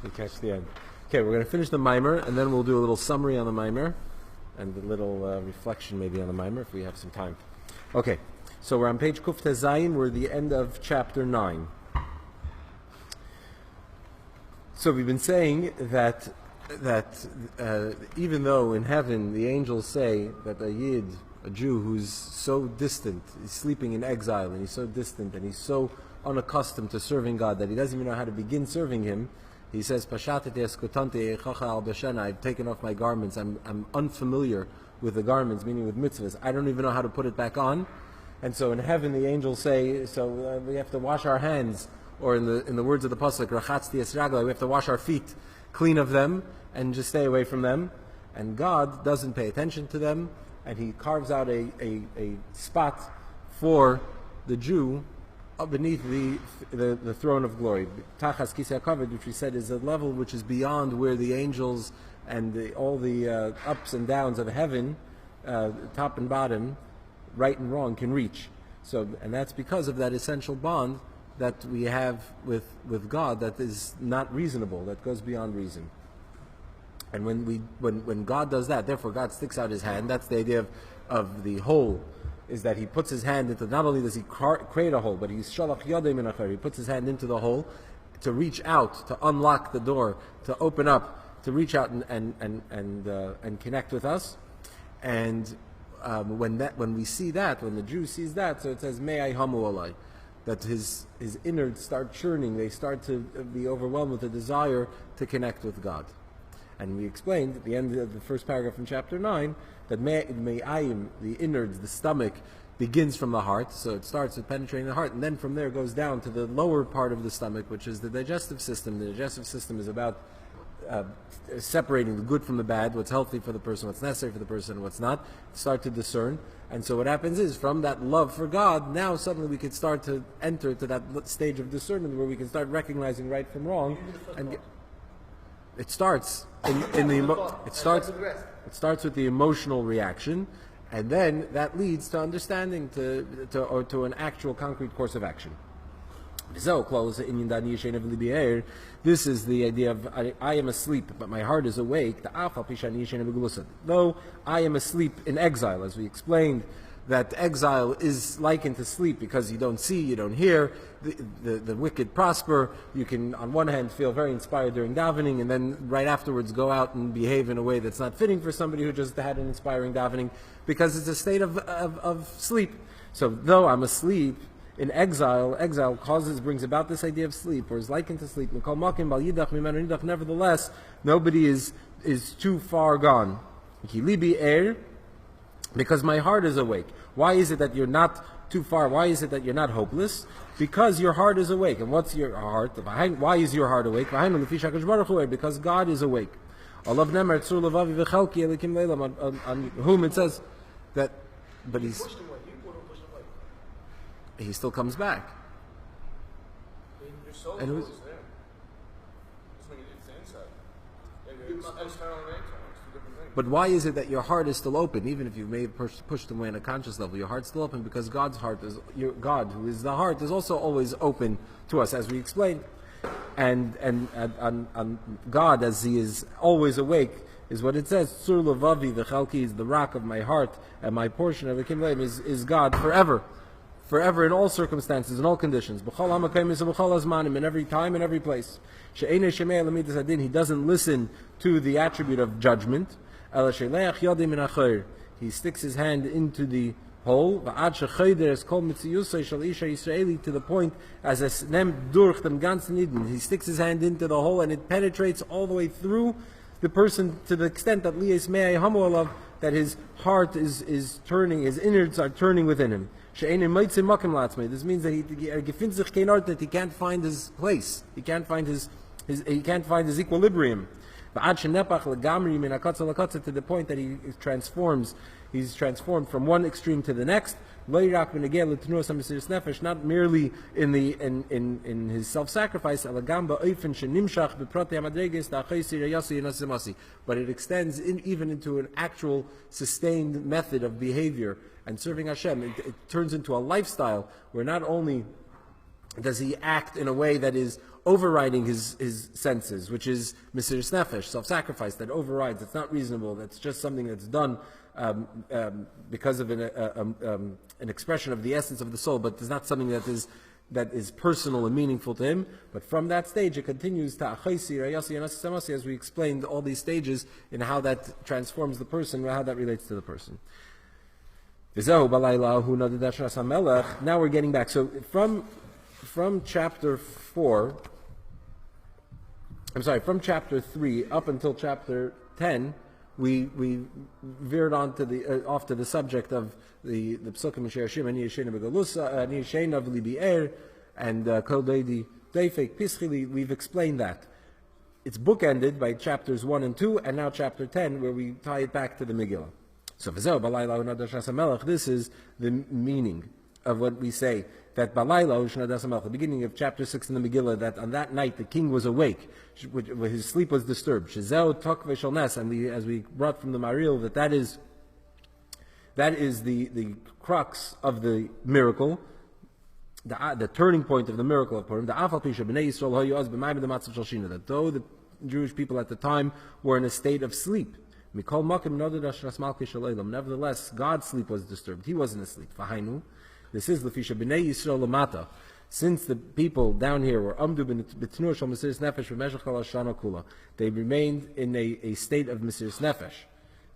We catch the end. Okay, we're going to finish the mimer, and then we'll do a little summary on the mimer, and a little reflection maybe on the mimer if we have some time. Okay, so we're on page Kuf Tezayin. We're at the end of chapter 9. So we've been saying that even though in heaven the angels say that a Yid, a Jew who's so distant, he's sleeping in exile, and he's so distant, and he's so unaccustomed to serving God that he doesn't even know how to begin serving Him, he says, I've taken off my garments, I'm unfamiliar with the garments, meaning with mitzvahs. I don't even know how to put it back on. And so in heaven the angels say, we have to wash our hands, or in the words of the pasuk, Rachatzti es ragla, we have to wash our feet clean of them and just stay away from them. And God doesn't pay attention to them, and He carves out a spot for the Jew beneath the throne of glory. Tachas Kisei HaKavod, which we said is a level which is beyond where the angels and all the ups and downs of heaven, top and bottom, right and wrong, can reach. And that's because of that essential bond that we have with God that is not reasonable, that goes beyond reason. And when God does that, therefore God sticks out His hand. That's the idea of the hole, is that He puts His hand into, not only does He create a hole, but He's shalach yadei min achar. He puts His hand into the hole to reach out, to unlock the door, to open up, to reach out and connect with us. And when we see that, when the Jew sees that, so it says Me'ai hamu alai, that his innards start churning, they start to be overwhelmed with a desire to connect with God. And we explained at the end of the first paragraph in chapter 9 that me'ayim, the innards, the stomach, begins from the heart. So it starts with penetrating the heart, and then from there goes down to the lower part of the stomach, which is the digestive system. The digestive system is about separating the good from the bad, what's healthy for the person, what's necessary for the person, and what's not. Start to discern. And so what happens is, from that love for God, now suddenly we can start to enter to that stage of discernment where we can start recognizing right from wrong. And it starts it starts with the emotional reaction, and then that leads to understanding, to an actual concrete course of action. This is the idea of I am asleep, but my heart is awake. Though I am asleep in exile, as we explained, that exile is likened to sleep because you don't see, you don't hear, the wicked prosper. You can, on one hand, feel very inspired during davening, and then right afterwards go out and behave in a way that's not fitting for somebody who just had an inspiring davening, because it's a state of sleep. So though I'm asleep in exile brings about this idea of sleep, or is likened to sleep. Nevertheless, nobody is too far gone. Because my heart is awake. Why is it that you're not too far? Why is it that you're not hopeless? Because your heart is awake. And what's your heart? Why is your heart awake? Because God is awake. On whom it says that, but he still comes back. Your soul is always there. It's when it's inside. It's external and internal. It's two different things. But why is it that your heart is still open, even if you may have pushed away on a conscious level? Your heart's still open because God's heart is, God, who is the heart, is also always open to us, as we explained. And God, as He is always awake, is what it says. Tzur levavi v'chalki is the rock of my heart, and my portion of the kingdom is God forever. Forever, in all circumstances, in all conditions. In every time, in every place. He doesn't listen to the attribute of judgment. He sticks his hand into the hole, to the point as es nimmt durch den ganzen Eden. He sticks his hand into the hole, and it penetrates all the way through the person, to the extent that that his heart is turning, his innards are turning within him. This means that he can't find his place. He can't find his equilibrium. To the point that he's transformed from one extreme to the next. Not merely in his self-sacrifice, but it extends even into an actual sustained method of behavior and serving Hashem. It turns into a lifestyle where not only does he act in a way that is overriding his senses, which is Mesiras Nefesh, self-sacrifice, that overrides, it's not reasonable, that's just something that's done because of an expression of the essence of the soul, but it's not something that is personal and meaningful to him. But from that stage, it continues to Achaisi, Rayasi, and Asisamasi, as we explained all these stages in how that transforms the person, how that relates to the person. Now we're getting back. So from chapter 4, from chapter 3 up until chapter 10, we veered on to off to the subject of the Psukim Shirashim, Ani Yeshena Begalusa, Ani Yeshena V'Libi'er, and Kol Deidi Deifek Pischili. We've explained that. It's bookended by chapters 1 and 2, and now chapter 10, where we tie it back to the Megillah. So Balaila, this is the meaning of what we say, that Balaila, the beginning of chapter 6 in the Megillah, that on that night the king was awake, his sleep was disturbed. And as we brought from the Maril, that is the crux of the miracle, the turning point of the miracle of Purim. That though the Jewish people at the time were in a state of sleep, nevertheless, God's sleep was disturbed. He wasn't asleep. This is Lefisha B'nei Yisrael Lamata. Since the people down here were Amdu B'tnur Shal Mesiras Nefesh V'meshach Kol Hashana Kula, they remained in a state of Mesiras Nefesh.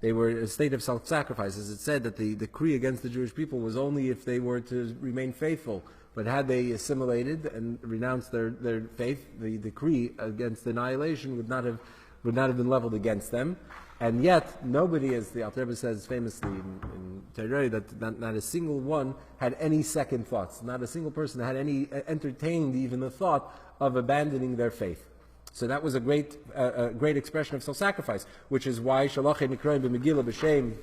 They were in a state of self-sacrifice. As it said that the decree against the Jewish people was only if they were to remain faithful. But had they assimilated and renounced their faith, the decree against annihilation would not have been leveled against them. And yet, nobody, as the Alter Rebbe says famously in Torah, that not a single one had any second thoughts. Not a single person had entertained even the thought of abandoning their faith. So that was a great expression of self-sacrifice, which is why Shalachem Mikroim b'Megillah b'Shem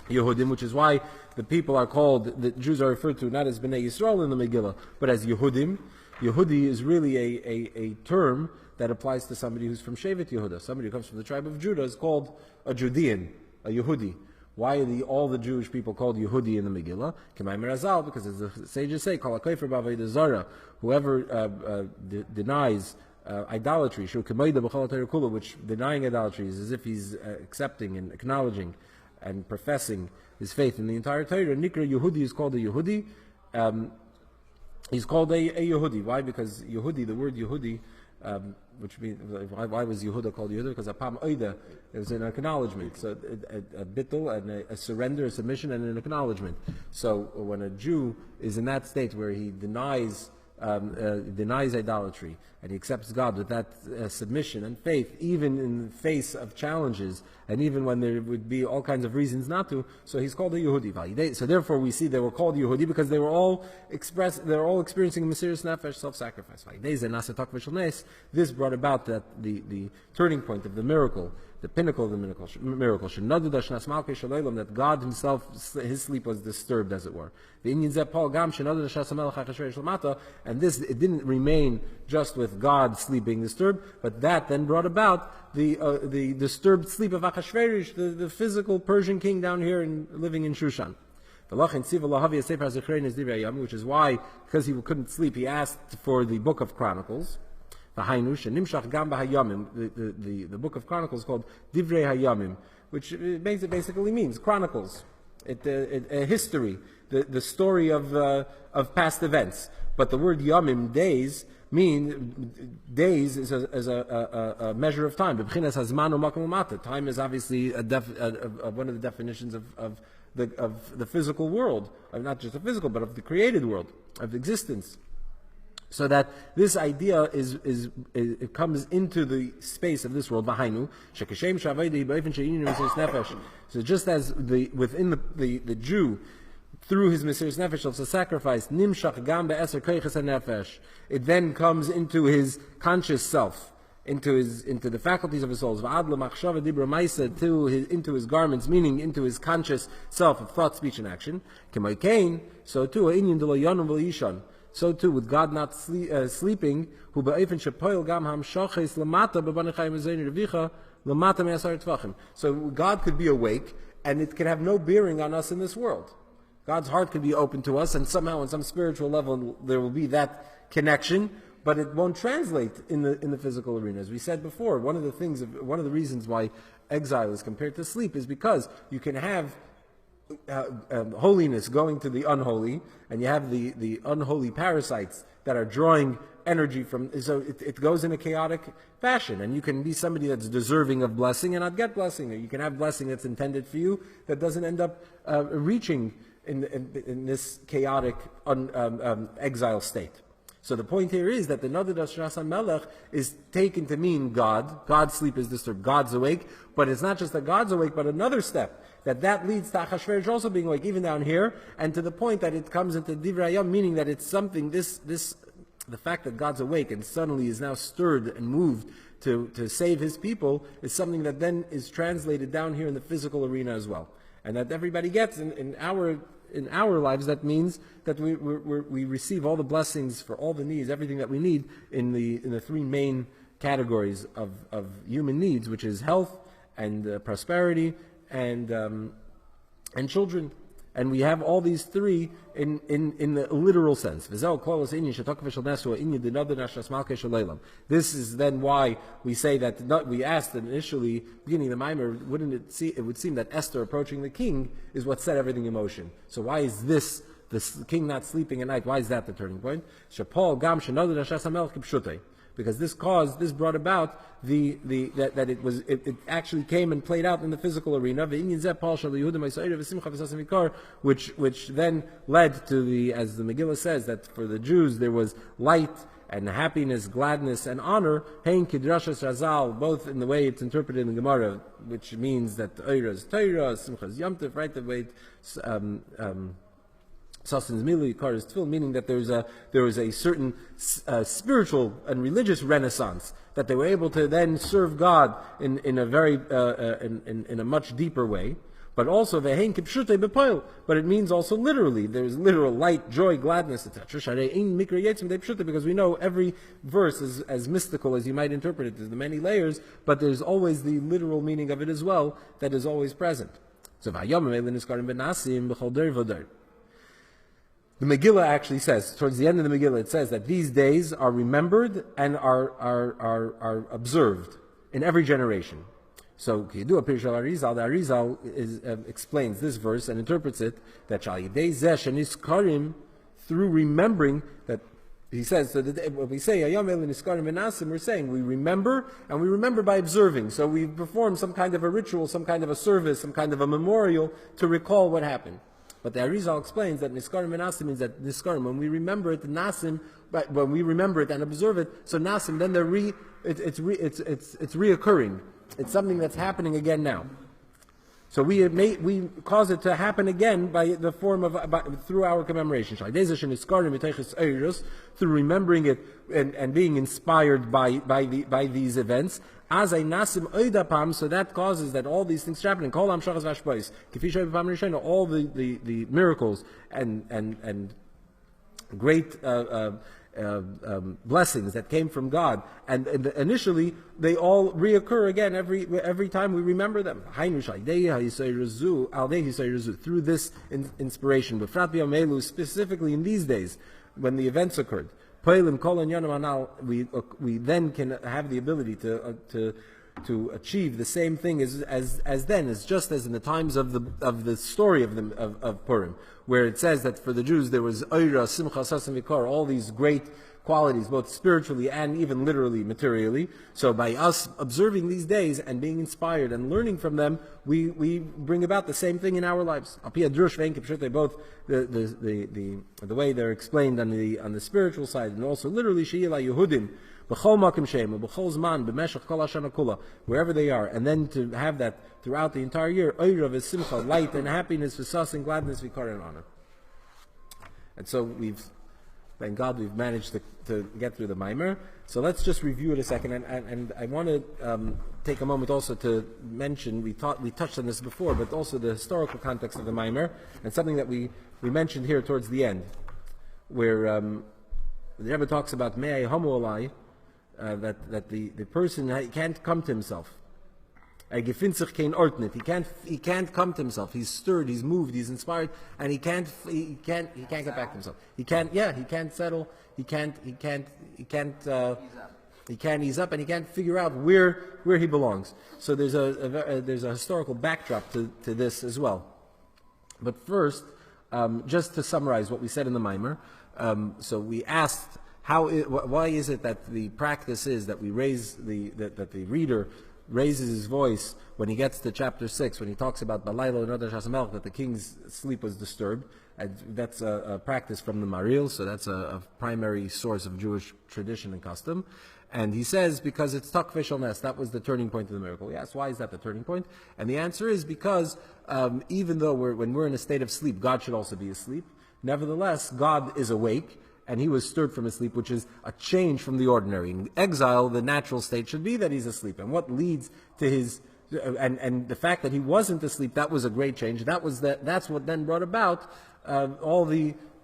Yehudim, which is why the people are called, the Jews are referred to not as Bnei Yisrael in the Megillah, but as Yehudim. Yehudi is really a term that applies to somebody who's from Shevet Yehuda. Somebody who comes from the tribe of Judah is called a Judean, a Yehudi. Why are all the Jewish people called Yehudi in the Megillah? K'may Merazal, because as the sages say, Kol HaKofer B'Avodah Zarah, whoever denies idolatry, which denying idolatry is as if he's accepting and acknowledging and professing his faith in the entire Torah. Nikra Yehudi is called a Yehudi. He's called a Yehudi. Why? Because Yehudi, the word Yehudi, which means, why was Yehuda called Yehuda? Because Apam Oida, it was an acknowledgement. So a bittul and a surrender, a submission, and an acknowledgement. So when a Jew is in that state where he denies idolatry and he accepts God with that submission and faith, even in the face of challenges, and even when there would be all kinds of reasons not to, so he's called a Yehudi. So therefore we see they were called Yehudi because they were all experiencing Mesiras Nefesh, self-sacrifice. This brought about that the turning point of the miracle, the pinnacle of the miracle, that God himself, his sleep was disturbed, as it were. And this, it didn't remain just with God sleep being disturbed, but that then brought about the disturbed sleep of Achashverosh, the physical Persian king down here living in Shushan. Which is why, because he couldn't sleep, he asked for the Book of Chronicles. The Book of Chronicles is called Divrei Hayamim, which basically means chronicles, history, the story of past events. But the word Yamim, days, days is a measure of time. Time is obviously one of the definitions of the physical world, not just the physical, but of the created world, of existence. So that this idea it comes into the space of this world. So just as within the Jew, through his Mesiras Nefesh of sacrifice, it then comes into his conscious self, into the faculties of his souls, into his garments, meaning into his conscious self of thought, speech, and action. So too, with God not sleeping, so God could be awake, and it can have no bearing on us in this world. God's heart could be open to us, and somehow on some spiritual level there will be that connection, but it won't translate in the physical arena. As we said before, one of the reasons why exile is compared to sleep is because you can have holiness going to the unholy, and you have the unholy parasites that are drawing energy from, so it goes in a chaotic fashion, and you can be somebody that's deserving of blessing and not get blessing, or you can have blessing that's intended for you that doesn't end up reaching in this chaotic exile state. So the point here is that the Nadadas Shas Melech is taken to mean God. God's sleep is disturbed. God's awake. But it's not just that God's awake, but another step. That leads to Achashverosh also being awake, even down here, and to the point that it comes into Divrei Hayam, meaning that it's something, the fact that God's awake and suddenly is now stirred and moved to save his people is something that then is translated down here in the physical arena as well. And that everybody gets in our lives. That means that we receive all the blessings for all the needs, everything that we need in the three main categories of human needs, which is health and prosperity and children. And we have all these three in the literal sense. This is then why we say that we asked initially, beginning of the Maimer, it would seem that Esther approaching the king is what set everything in motion. So why is the king not sleeping at night? Why is that the turning point? Because this brought about that it actually came and played out in the physical arena, which then led to as the Megillah says, that for the Jews there was light and happiness, gladness and honor, both in the way it's interpreted in the Gemara, which means that Eira is Torah, Simcha is Yom Tov, right? The way it's Sasan's Milu, Yikar is Tfil, meaning that there was a certain spiritual and religious renaissance, that they were able to then serve God in a very in a much deeper way. But also vehein kipshutei bepoil. But it means also literally. There's literal light, joy, gladness, etc. Because we know every verse is as mystical as you might interpret it. There's the many layers, but there's always the literal meaning of it as well that is always present. So the Megillah actually says, towards the end of the Megillah, it says that these days are remembered and are observed in every generation. So, the Arizal explains this verse and interprets it that through remembering that. He says, so that when we say Ayam El Niskarim Benasim, we're saying we remember, and we remember by observing. So we perform some kind of a ritual, some kind of a service, some kind of a memorial to recall what happened. But the Arizal explains that Niskarim Benasim means that Niskarim, when we remember it, the Nasim, when we remember it and observe it, so Nasim, then it's reoccurring. It's something that's happening again now. So we cause it to happen again by the form of through our commemoration. Through remembering it and being inspired by these events. So that causes that all these things happen. All the miracles and great blessings that came from God, and initially they all reoccur again every time we remember them. Through this inspiration, specifically in these days when the events occurred, we then can have the ability to achieve the same thing as just as in the times of the story of Purim, where it says that for the Jews there was Oira, Simcha, Sasam, Vikar, all these great qualities, both spiritually and even literally, materially. So by us observing these days and being inspired and learning from them, we bring about the same thing in our lives. Both the way they're explained on the spiritual side and also literally Sheila Yehudim, wherever they are, and then to have that throughout the entire year, light and happiness, visas and gladness, vikar and honor. And so thank God, we've managed to get through the Maimer. So let's just review it a second, and I want to take a moment also to mention, we touched on this before, but also the historical context of the Maimer, and something that we mentioned here towards the end, where the Rebbe talks about Me'ai Hamu Alai, that the person can't come to himself. He can't come to himself. He's stirred, he's moved, he's inspired, and he can't get back to himself. He can't settle. He can't ease up, and he can't figure out where he belongs. So there's a historical backdrop to this as well. But first, just to summarize what we said in the Maimer, so we asked why is it that the practice is that we raise that the reader raises his voice when he gets to chapter 6, when he talks about Balaila and Rosh Hashanah, that the king's sleep was disturbed. And that's a practice from the Maril, so that's a primary source of Jewish tradition and custom. And he says, because it's Takvesh al Nes, that was the turning point of the miracle. Yes, why is that the turning point? And the answer is because even though when we're in a state of sleep, God should also be asleep. Nevertheless, God is awake, and he was stirred from his sleep, which is a change from the ordinary. In exile, the natural state should be that he's asleep. And what leads to his and the fact that he wasn't asleep, that was a great change. That's what then brought about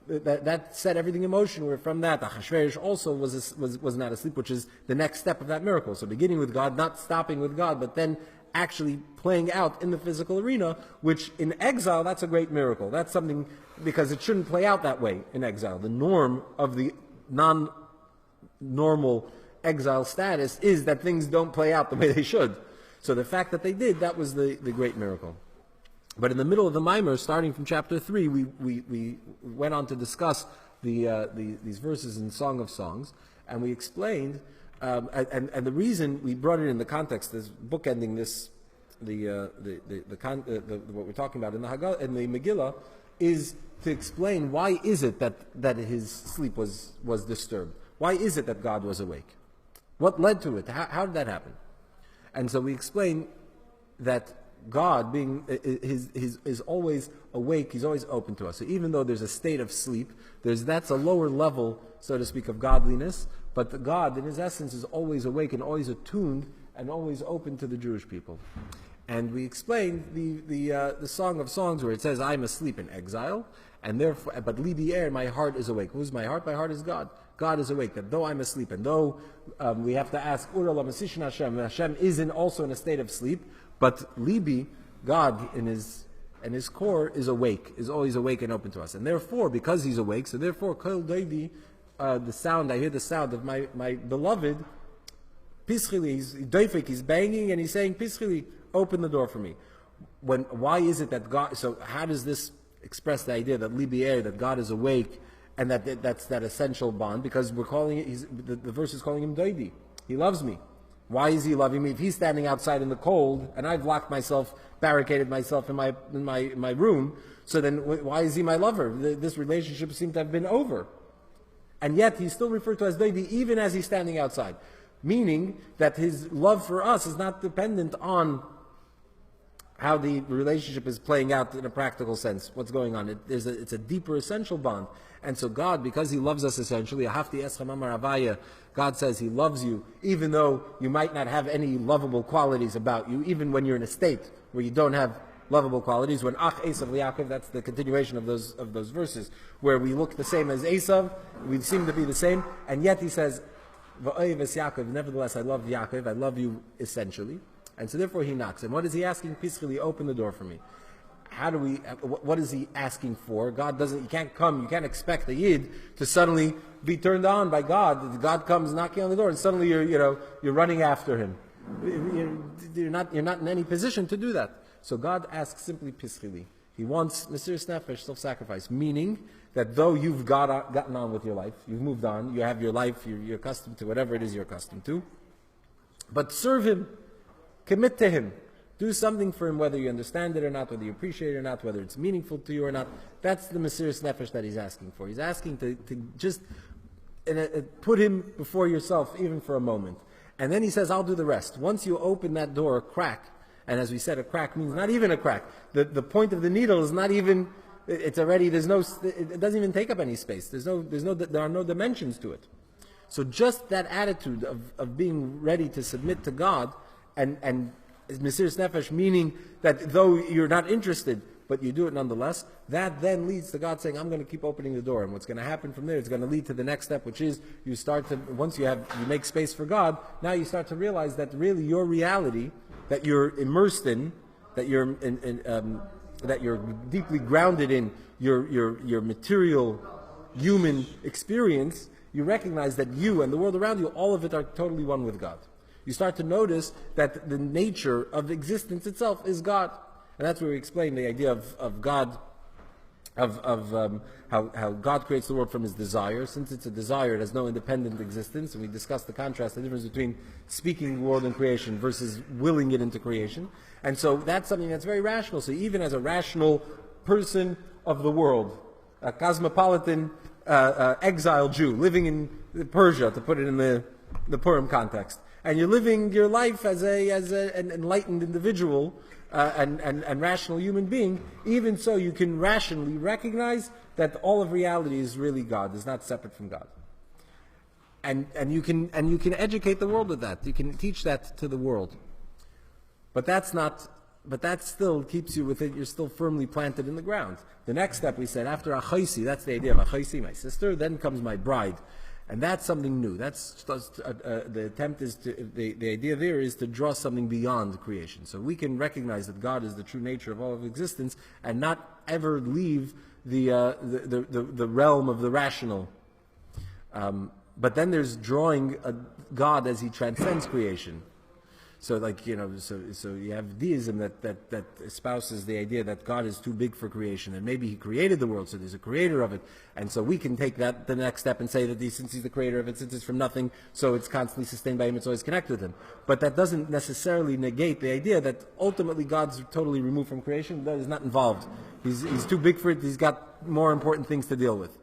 that set everything in motion. Where from that, Achashverosh also was not asleep, which is the next step of that miracle. So beginning with God, not stopping with God, but then actually playing out in the physical arena, which in exile, that's a great miracle. That's something, because it shouldn't play out that way in exile. The norm of the non-normal exile status is that things don't play out the way they should. So the fact that they did, that was the great miracle. But in the middle of the Maimer, starting from chapter 3, we went on to discuss these verses in Song of Songs, and we explained, and the reason we brought it in the context is bookending this, what we're talking about in the Megillah, is to explain why is it that his sleep was disturbed. Why is it that God was awake? What led to it? How did that happen? And so we explain that God is always awake, he's always open to us. So even though there's a state of sleep, that's a lower level, so to speak, of godliness, but God in his essence is always awake and always attuned and always open to the Jewish people. And we explained the Song of Songs where it says, I'm asleep in exile, and therefore, but Libi Er, my heart is awake. Who's my heart? My heart is God. God is awake, that though I'm asleep, and though we have to ask, Hashem is also in a state of sleep, but Libi, God in his core is awake, is always awake and open to us. And therefore, because he's awake, so therefore, Kol Doidi, I hear the sound of my beloved, Pischili, he's banging and he's saying, Pischili, open the door for me. Why is it that God, so how does this express the idea that Libi Er, that God is awake, and that's that essential bond? Because we're calling it, the verse is calling him Doidi. He loves me. Why is he loving me? If he's standing outside in the cold, and I've locked myself, barricaded myself in my room, so then why is he my lover? This relationship seemed to have been over. And yet he's still referred to as Doidi, even as he's standing outside. Meaning that his love for us is not dependent on how the relationship is playing out in a practical sense, what's going on. It's a deeper essential bond. And so God, because he loves us essentially, God says he loves you, even though you might not have any lovable qualities about you, even when you're in a state where you don't have lovable qualities. When Ach Esav Yaakov, that's the continuation of those verses, where we look the same as Esav, we seem to be the same, and yet he says, Yaakov, nevertheless I love Yaakov, I love you essentially. And so therefore he knocks. And what is he asking? Peacefully, open the door for me. What is he asking for? You can't expect a Yid to suddenly be turned on by God. God comes knocking on the door and suddenly you're running after him. You're not in any position to do that. So God asks simply Pischili. He wants Mesiras Nefesh, self-sacrifice, meaning that though you've gotten on with your life, you've moved on, you have your life, you're accustomed to whatever it is you're accustomed to, but serve him. Commit to him. Do something for him, whether you understand it or not, whether you appreciate it or not, whether it's meaningful to you or not. That's the Mesiras Nefesh that he's asking for. He's asking to just put him before yourself, even for a moment. And then he says, I'll do the rest. Once you open that door, a crack, and as we said, a crack means not even a crack. The point of the needle is not even, it doesn't even take up any space. There are no dimensions to it. So just that attitude of being ready to submit to God, and Mesiras Nefesh, meaning that though you're not interested, but you do it nonetheless, that then leads to God saying, I'm going to keep opening the door. And what's going to happen from there is going to lead to the next step, which is once you make space for God, now you start to realize that really your reality, that you're immersed in, that you're that you're deeply grounded in your material human experience, you recognize that you and the world around you, all of it are totally one with God. You start to notice that the nature of existence itself is God. And that's where we explain the idea of God, how God creates the world from His desire. Since it's a desire, it has no independent existence. And we discussed the contrast, the difference between speaking the world in creation versus willing it into creation. And so that's something that's very rational. So even as a rational person of the world, a cosmopolitan exiled Jew living in Persia, to put it in the Purim context, and you're living your life as an enlightened individual and rational human being, even so you can rationally recognize that all of reality is really God, is not separate from God. And you can educate the world with that. You can teach that to the world. But that still keeps you within, you're still firmly planted in the ground. The next step, we said, after Achaisi, that's the idea of Achaisi, my sister, then comes my bride. And that's something new. That's the attempt is to, the idea there is to draw something beyond creation. So we can recognize that God is the true nature of all of existence and not ever leave the realm of the rational. But then there's drawing a God as He transcends creation. So so you have deism that espouses the idea that God is too big for creation, and maybe He created the world, so there's a creator of it, and so we can take that the next step and say that since He's the creator of it, since it's from nothing, so it's constantly sustained by Him, it's always connected with Him. But that doesn't necessarily negate the idea that ultimately God's totally removed from creation. That is not involved. He's too big for it. He's got more important things to deal with,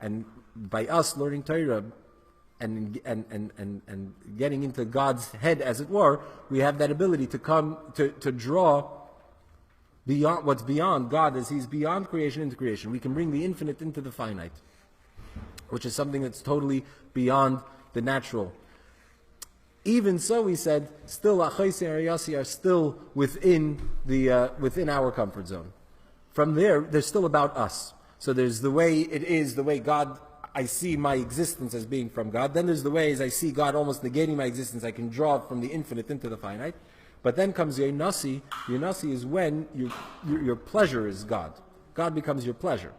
and by us learning Torah and getting into God's head, as it were, we have that ability to come to draw beyond what's beyond God, as He's beyond creation into creation. We can bring the infinite into the finite, which is something that's totally beyond the natural. Even so, we said, still Achaisi and Riyasi are still within within our comfort zone. From there, they're still about us. So there's the way it is, the way God, I see my existence as being from God. Then there's the ways I see God almost negating my existence. I can draw from the infinite into the finite. But then comes Yonasi. Yonasi is when your pleasure is God. God becomes your pleasure.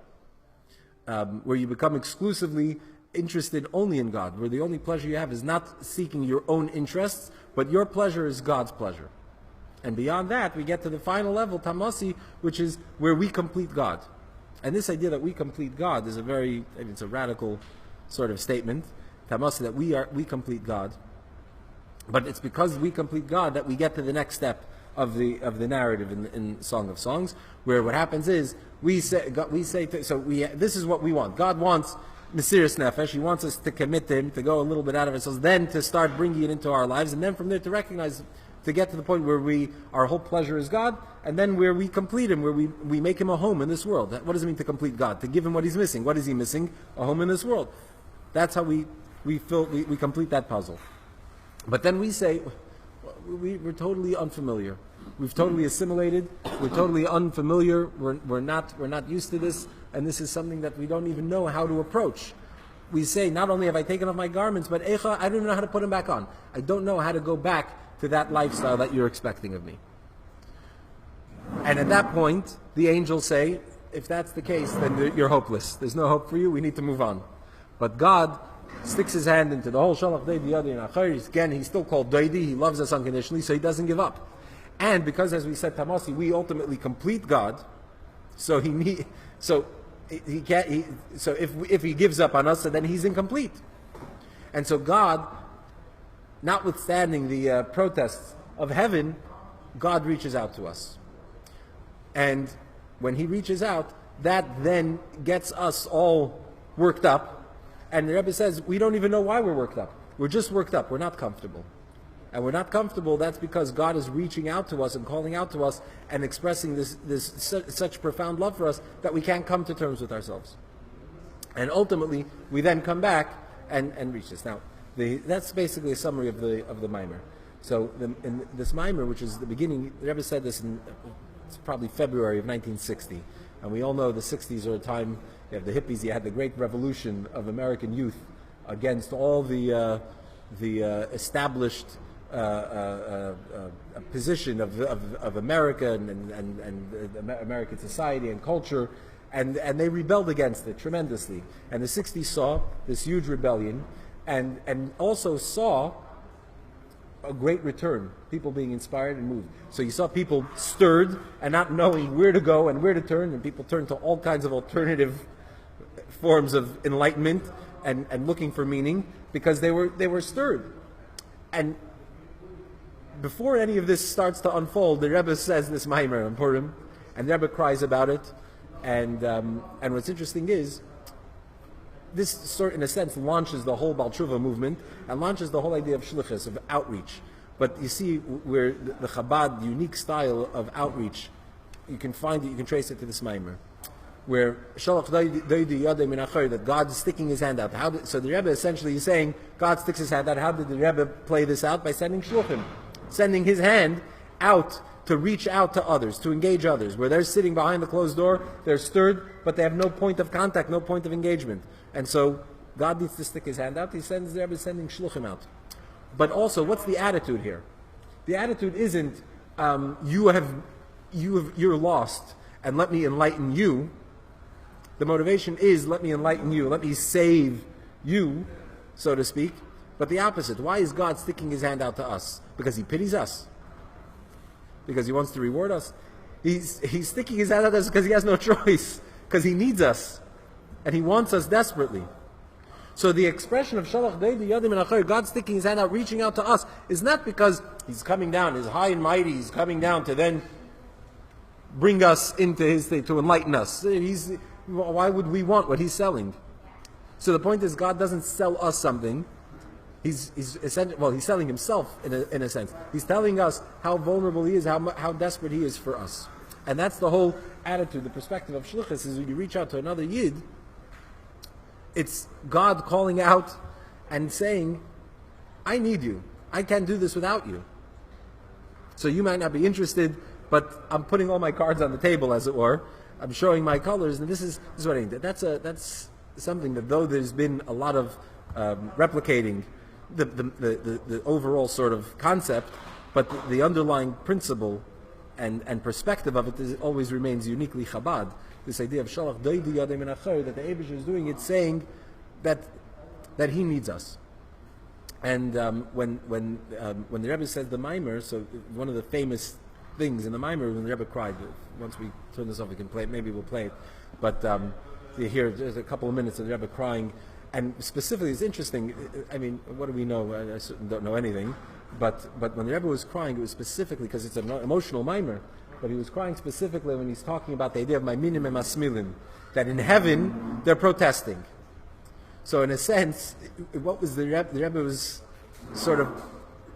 Where you become exclusively interested only in God. Where the only pleasure you have is not seeking your own interests, but your pleasure is God's pleasure. And beyond that, we get to the final level, Tamasi, which is where we complete God. And this idea that we complete God is it's a radical sort of statement. Tamasi, that we complete God. But it's because we complete God that we get to the next step of the narrative in Song of Songs, where what happens is this is what we want. God wants Mesiras Nefesh. He wants us to commit to Him, to go a little bit out of ourselves, then to start bringing it into our lives, and then from there to recognize, to get to the point where our whole pleasure is God, and then where we complete Him, where we make Him a home in this world. What does it mean to complete God? To give Him what He's missing. What is He missing? A home in this world. That's how we complete that puzzle. But then we say, we're totally unfamiliar. We've totally assimilated. We're totally unfamiliar. We're not used to this, and this is something that we don't even know how to approach. We say, not only have I taken off my garments, but I don't even know how to put them back on. I don't know how to go back to that lifestyle that you're expecting of me. And at that point, the angels say, if that's the case, then you're hopeless. There's no hope for you. We need to move on. But God sticks His hand into the whole Shalach Deidi Yadi and Achar. Again, He's still called Deidi. He loves us unconditionally, so He doesn't give up. And because, as we said, Tamasi, we ultimately complete God. So if He gives up on us, then He's incomplete. And so God, notwithstanding the protests of heaven, God reaches out to us. And when He reaches out, that then gets us all worked up. And the Rebbe says, we don't even know why we're worked up. We're just worked up. We're not comfortable. And we're not comfortable, that's because God is reaching out to us and calling out to us and expressing such profound love for us that we can't come to terms with ourselves. And ultimately, we then come back and reach this. Now, that's basically a summary of the mimer. So in this mimer, which is the beginning, the Rebbe said this it's probably February of 1960. And we all know the 60s are a time, you have the hippies, you had the great revolution of American youth against all the established a position of America and American society and culture, and they rebelled against it tremendously. And the 60s saw this huge rebellion, and also saw a great return, people being inspired and moved. So you saw people stirred and not knowing where to go and where to turn, and people turned to all kinds of alternative forms of enlightenment and looking for meaning because they were stirred. And before any of this starts to unfold, the Rebbe says this Maimer in Purim, and the Rebbe cries about it. And what's interesting is, this sort, in a sense, launches the whole Baal Tshuva movement and launches the whole idea of shlichus, of outreach. But you see where the Chabad, the unique style of outreach, you can find it, you can trace it to this Maimer, where Shalach Doidi Yadei Min Achor, that God is sticking His hand out. So the Rebbe essentially is saying, God sticks His hand out. How did the Rebbe play this out? By sending shluchim, sending His hand out to reach out to others, to engage others. Where they're sitting behind the closed door, they're stirred, but they have no point of contact, no point of engagement. And so God needs to stick His hand out. He sends the Rebbe sending shluchim out. But also, what's the attitude here? The attitude isn't you're lost and let me enlighten you. The motivation is let me enlighten you, let me save you, so to speak. But the opposite. Why is God sticking His hand out to us? Because He pities us. Because He wants to reward us. He's sticking His hand out to us because He has no choice. Because He needs us. And He wants us desperately. So the expression of Shalach Deidi Yadim and Achor, God sticking His hand out, reaching out to us, is not because He's coming down, He's high and mighty, He's coming down to then bring us into His thing, to enlighten us. Why would we want what He's selling? So the point is, God doesn't sell us something. He's selling Himself in a sense. He's telling us how vulnerable He is, how desperate He is for us. And that's the whole attitude, the perspective of Shlichus, is when you reach out to another Yid, it's God calling out and saying, I need you. I can't do this without you. So you might not be interested, but I'm putting all my cards on the table, as it were. I'm showing my colors, and this is what I need. That's something that, though there's been a lot of replicating the overall sort of concept, but the underlying principle and perspective of it always remains uniquely Chabad. This idea of Shalach Doidi Yadim and Achor, that the Eibush is doing it, saying that He needs us. And when the Rebbe says the Maimer, so one of the famous things in the Maimer, when the Rebbe cried, once we turn this off we can play it, maybe we'll play it, but you hear there's a couple of minutes of the Rebbe crying, and specifically it's interesting, I mean, what do we know? I certainly don't know anything, but when the Rebbe was crying, it was specifically because it's an emotional Maimer, but he was crying specifically when he's talking about the idea of Maiminim and Masmilim, that in heaven they're protesting. So in a sense, what was the Rebbe was sort of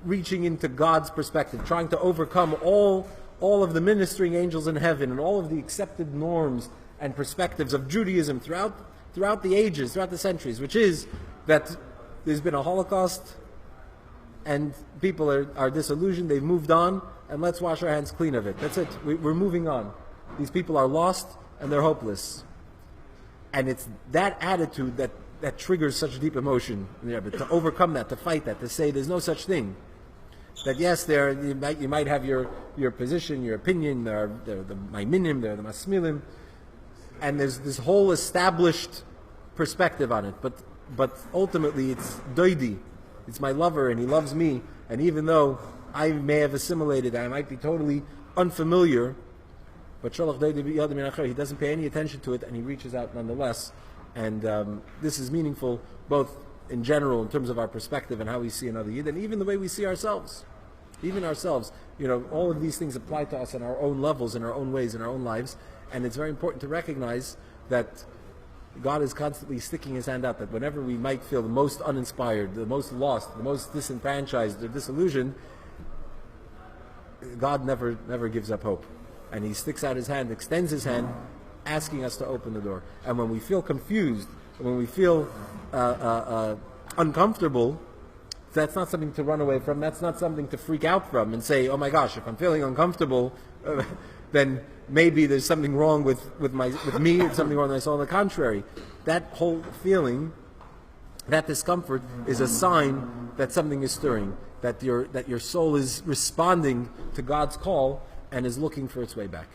reaching into God's perspective, trying to overcome all of the ministering angels in heaven and all of the accepted norms and perspectives of Judaism throughout the ages, throughout the centuries, which is that there's been a Holocaust and people are disillusioned, they've moved on, and let's wash our hands clean of it. That's it. We're moving on. These people are lost and they're hopeless. And it's that attitude that triggers such deep emotion in the Rebbe, to overcome that, to fight that, to say there's no such thing. That yes, you might have your position, your opinion, there are the Maiminim, there are the Masmilim, and there's this whole established perspective on it. But ultimately it's Doidi. It's my lover and he loves me, and even though I may have assimilated, I might be totally unfamiliar, but Shalach Doidi Yadim and Achor, he doesn't pay any attention to it and he reaches out nonetheless. And this is meaningful both in general in terms of our perspective and how we see another Yid, and even the way we see ourselves. Even ourselves. All of these things apply to us on our own levels, in our own ways, in our own lives, and it's very important to recognize that God is constantly sticking His hand out, that whenever we might feel the most uninspired, the most lost, the most disenfranchised or disillusioned, God never gives up hope. And He sticks out His hand, extends His hand, asking us to open the door. And when we feel confused, when we feel uncomfortable, that's not something to run away from, that's not something to freak out from and say, oh my gosh, if I'm feeling uncomfortable, then maybe there's something wrong with me, it's something wrong with myself. On the contrary, that whole feeling, that discomfort, is a sign that something is stirring. that your soul is responding to God's call and is looking for its way back.